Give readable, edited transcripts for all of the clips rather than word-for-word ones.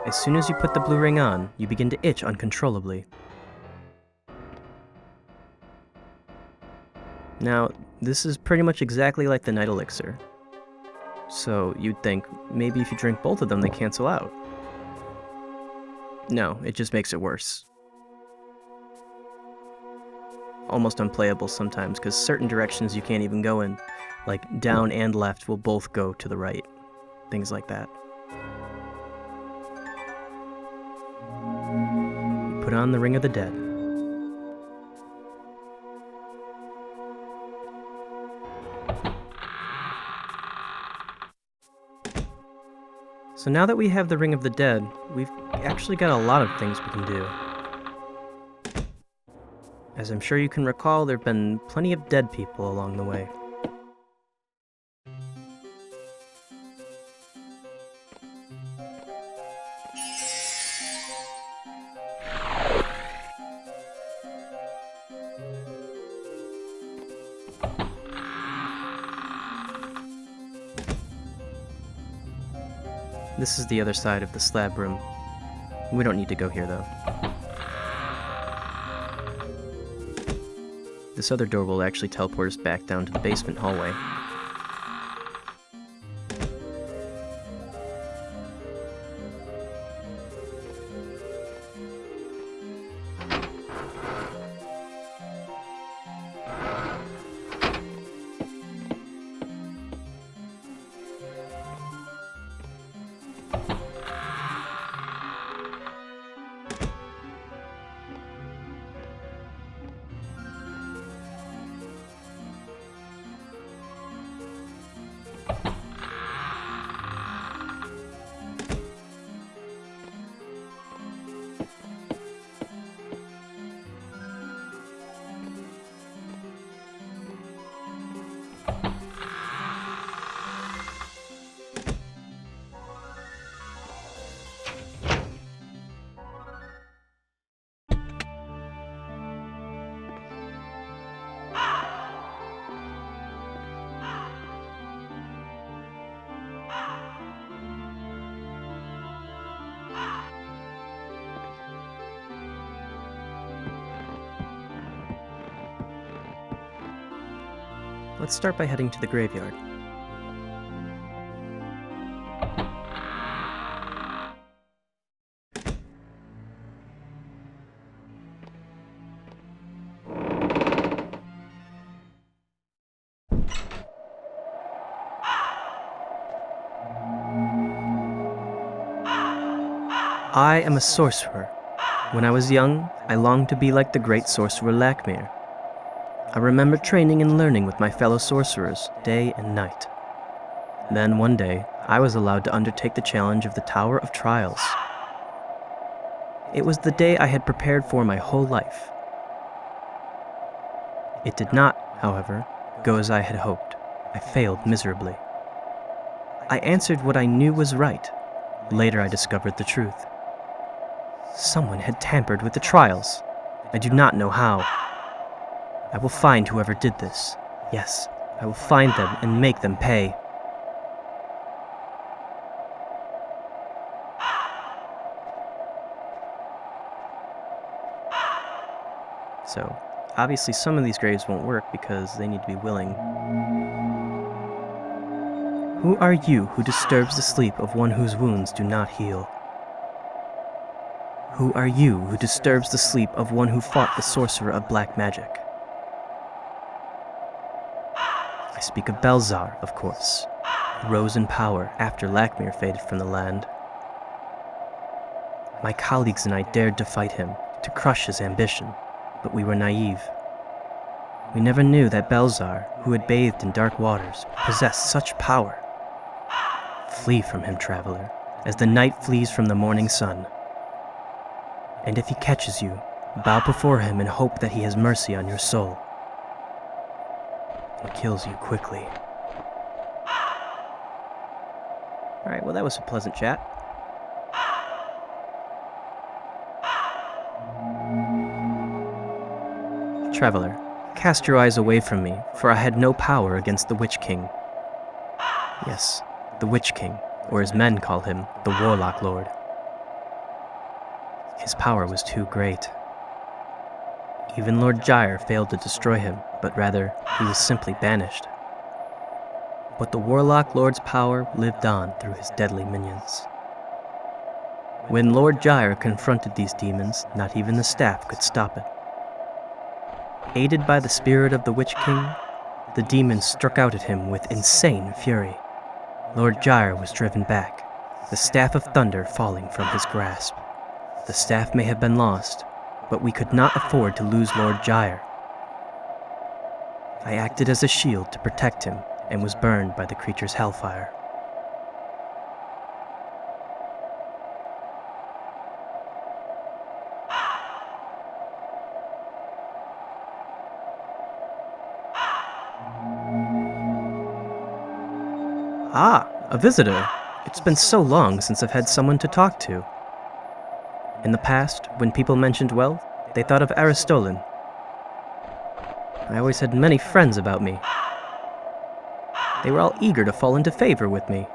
As soon as you put the blue ring on, you begin to itch uncontrollably. Now, this is pretty much exactly like the night elixir. So you'd think, maybe if you drink both of them, they cancel out. No, it just makes it worse. Almost unplayable sometimes, because certain directions you can't even go in, like down and left will both go to the right. Things like that. You put on the Ring of the Dead. So now that we have the Ring of the Dead, we've actually got a lot of things we can do. As I'm sure you can recall, there have been plenty of dead people along the way. This is the other side of the slab room. We don't need to go here, though. This other door will actually teleport us back down to the basement hallway. Let's start by heading to the graveyard. I am a sorcerer. When I was young, I longed to be like the great sorcerer Lakmir. I remember training and learning with my fellow sorcerers, day and night. Then one day, I was allowed to undertake the challenge of the Tower of Trials. It was the day I had prepared for my whole life. It did not, however, go as I had hoped. I failed miserably. I answered what I knew was right. Later I discovered the truth. Someone had tampered with the trials. I do not know how. I will find whoever did this. Yes, I will find them and make them pay. So, obviously some of these graves won't work because they need to be willing. Who are you who disturbs the sleep of one whose wounds do not heal? Who are you who disturbs the sleep of one who fought the sorcerer of black magic? I speak of Belzar, of course, who rose in power after Lakmir faded from the land. My colleagues and I dared to fight him, to crush his ambition, but we were naive. We never knew that Belzar, who had bathed in dark waters, possessed such power. Flee from him, traveler, as the night flees from the morning sun. And if he catches you, bow before him and hope that he has mercy on your soul. And kills you quickly. Alright, well that was a pleasant chat. Traveler, cast your eyes away from me, for I had no power against the Witch King. Yes, the Witch King, or as men call him, the Warlock Lord. His power was too great. Even Lord Gyre failed to destroy him, but rather, he was simply banished. But the Warlock Lord's power lived on through his deadly minions. When Lord Gyre confronted these demons, not even the staff could stop it. Aided by the spirit of the Witch King, the demons struck out at him with insane fury. Lord Gyre was driven back, the Staff of Thunder falling from his grasp. The staff may have been lost, but we could not afford to lose Lord Gyre. I acted as a shield to protect him and was burned by the creature's hellfire. Ah, a visitor. It's been so long since I've had someone to talk to. In the past, when people mentioned wealth, they thought of Aristolin. I always had many friends about me. They were all eager to fall into favor with me.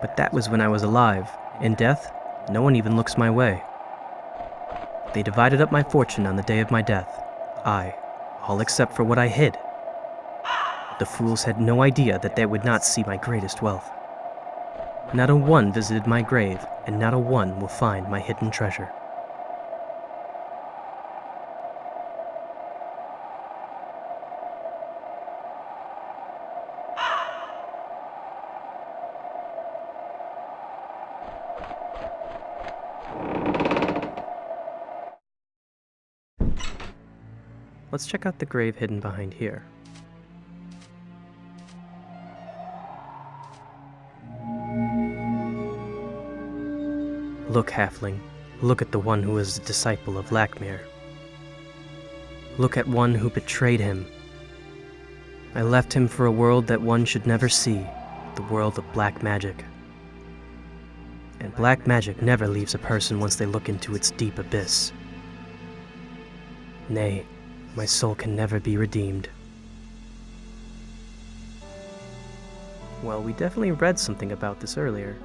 But that was when I was alive. In death, no one even looks my way. They divided up my fortune on the day of my death. All except for what I hid. The fools had no idea that they would not see my greatest wealth. Not a one visited my grave, and not a one will find my hidden treasure. Let's check out the grave hidden behind here. Look, Halfling, look at the one who is the disciple of Lakmir. Look at one who betrayed him. I left him for a world that one should never see, the world of black magic. And black magic never leaves a person once they look into its deep abyss. Nay, my soul can never be redeemed. Well, we definitely read something about this earlier.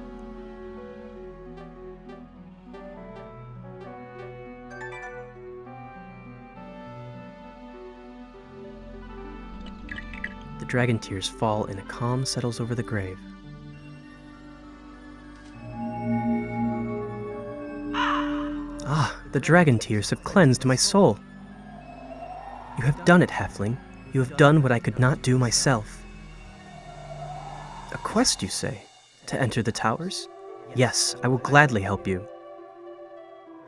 The dragon tears fall and a calm settles over the grave. Ah, the dragon tears have cleansed my soul. You have done it, Halfling. You have done what I could not do myself. A quest, you say? To enter the towers? Yes, I will gladly help you.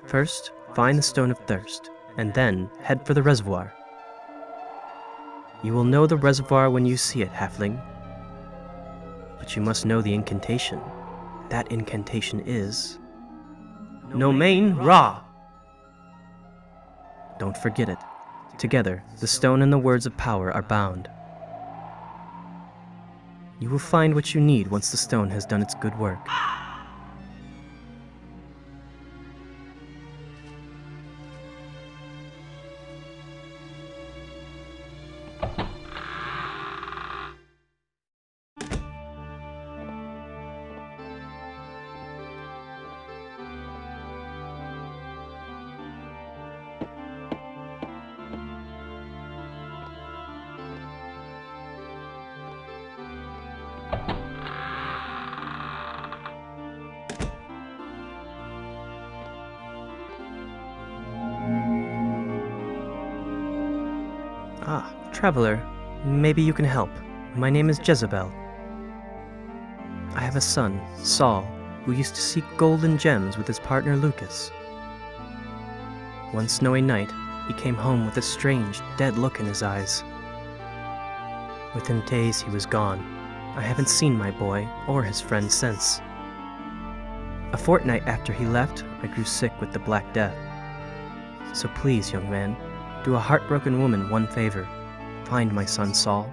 First, find the Stone of Thirst, and then head for the reservoir. You will know the reservoir when you see it, Halfling. But you must know the incantation. That incantation is... Nomain Ra! Don't forget it. Together, the stone and the words of power are bound. You will find what you need once the stone has done its good work. Ah, traveler, maybe you can help. My name is Jezebel. I have a son, Saul, who used to seek gold and gems with his partner Lucas. One snowy night, he came home with a strange, dead look in his eyes. Within days he was gone. I haven't seen my boy or his friend since. A fortnight after he left, I grew sick with the Black Death. So please, young man, do a heartbroken woman one favor. Find my son Saul.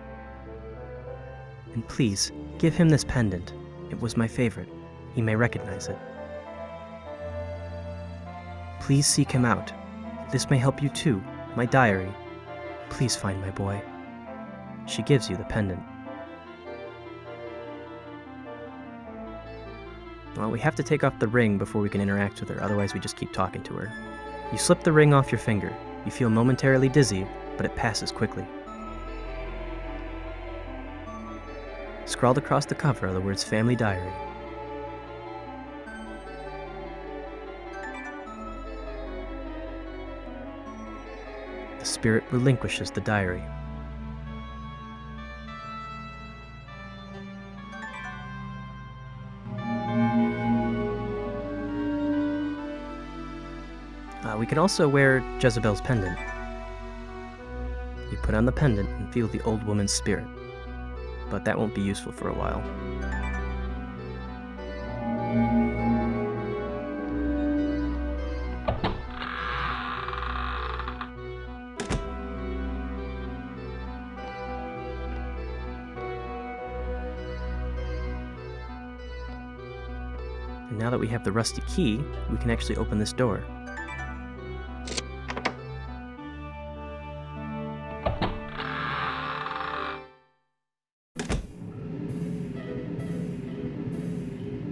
And please, give him this pendant. It was my favorite. He may recognize it. Please seek him out. This may help you too, my diary. Please find my boy. She gives you the pendant. Well, we have to take off the ring before we can interact with her, otherwise we just keep talking to her. You slip the ring off your finger. You feel momentarily dizzy, but it passes quickly. Scrawled across the cover are the words Family Diary. The spirit relinquishes the diary. We can also wear Jezebel's pendant. You put on the pendant and feel the old woman's spirit, but that won't be useful for a while. And now that we have the rusty key, we can actually open this door.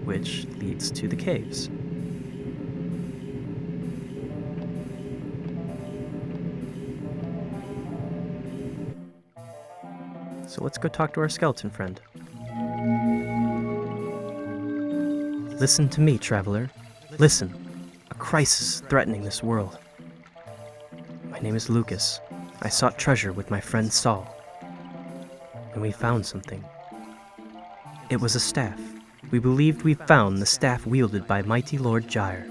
Which leads to the caves. So let's go talk to our skeleton friend. Listen to me, traveler. Listen. A crisis threatening this world. My name is Lucas. I sought treasure with my friend Saul. And we found something. It was a staff. We believed we found the staff wielded by mighty Lord Gyre.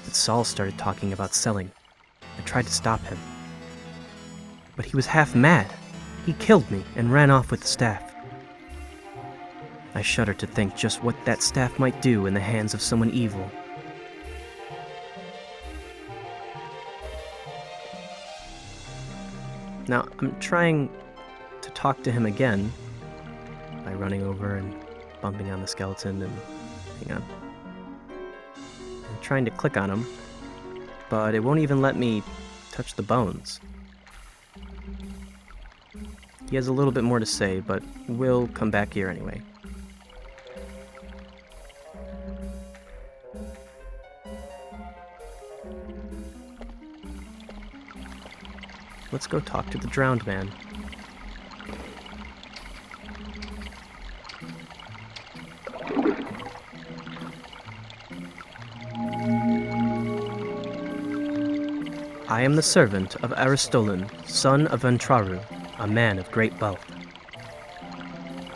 But Saul started talking about selling. I tried to stop him. But he was half mad. He killed me and ran off with the staff. I shudder to think just what that staff might do in the hands of someone evil. Now, I'm trying to talk to him again by running over and bumping on the skeleton and hang on. I'm trying to click on him, but it won't even let me touch the bones. He has a little bit more to say, but we'll come back here anyway. Let's go talk to the drowned man. I am the servant of Aristolan, son of Ventraru, a man of great wealth.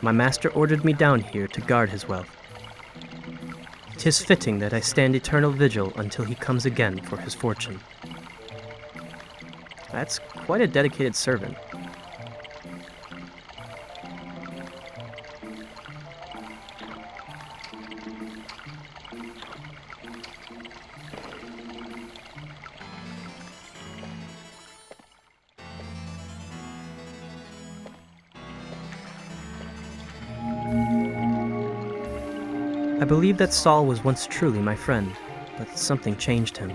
My master ordered me down here to guard his wealth. 'Tis fitting that I stand eternal vigil until he comes again for his fortune. That's quite a dedicated servant. I believe that Saul was once truly my friend, but something changed him.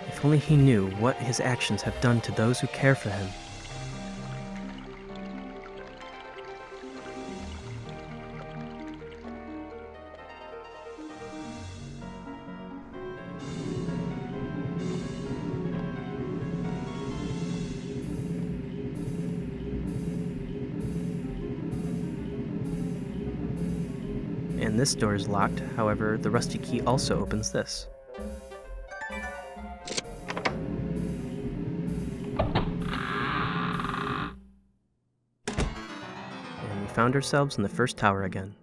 If only he knew what his actions have done to those who care for him. And this door is locked, however, the rusty key also opens this. And we found ourselves in the first tower again.